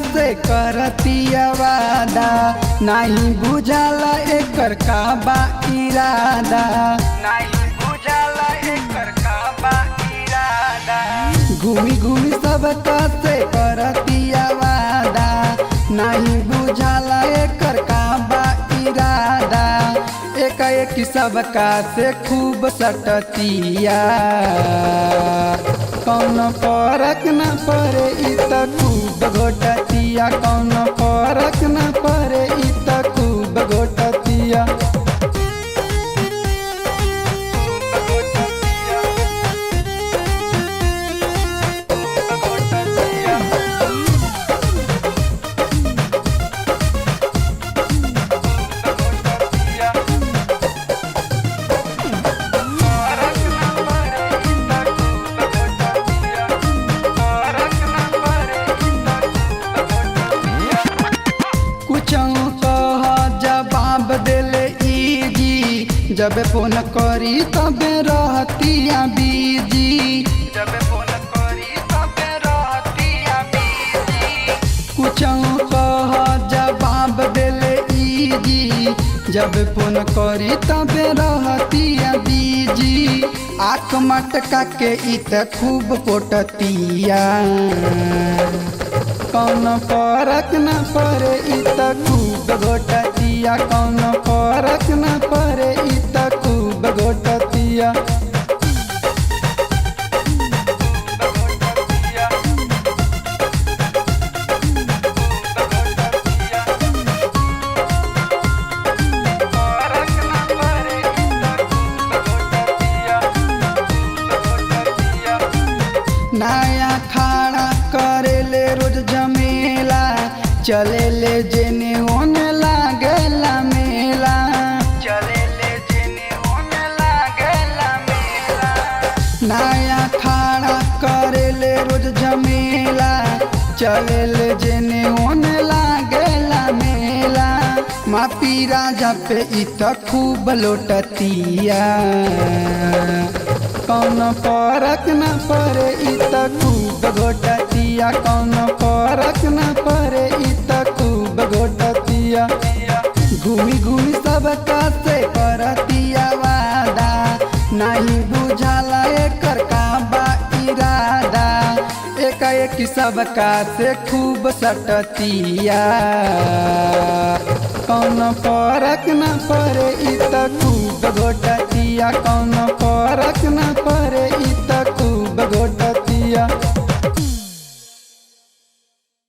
से करतिया वादा, नहीं बुझाला एकर का बा इरादा, नहीं बुझाला एकर का बा इरादा। घूमी घूमी सबका से करतिया वादा, नहीं बुझाला एकर का बा इरादा। एक सबका से खूब सटतिया, कौन फरक न पड़े इ त खूब घोटतिया, कौन फरक न पड़े इ त खूब घोटतिया। जवाब दिले इजी, जब फोन करी तबे रहतिया बीजी, जब फोन करी तबे रहतिया बीजी। कुछ कह जवाब दिले इजी, जब फोन करी तबे रहतिया बीजी। आँख मटका के इत खूब पोटतिया, कौन फरक न पड़े इ त खूब घोटतिया, कौन फरक न पड़े इ त खूब घोटतिया। नया खाड़ा करेले रोज जमेला, चले ले जेने होने लागेला मेला, चले ले जेने होने लागेला मेला। नया खाड़ा करेले रोज जमेला, चले ले जेने होने लागेला मेला। मापी राजा पे इत खूब लोटतिया, कौन फरक न पड़े इ त खूब घोटतिया, कौन फरक न पड़े इ त खूब घोटतिया। घूमी घूमी सबका से करतिया वादा, नहीं बुझाला एकर का बा इरादा। एक सबका से खूब सटतिया, कौन फरक न पड़े इ त खूब घोटतिया, कौन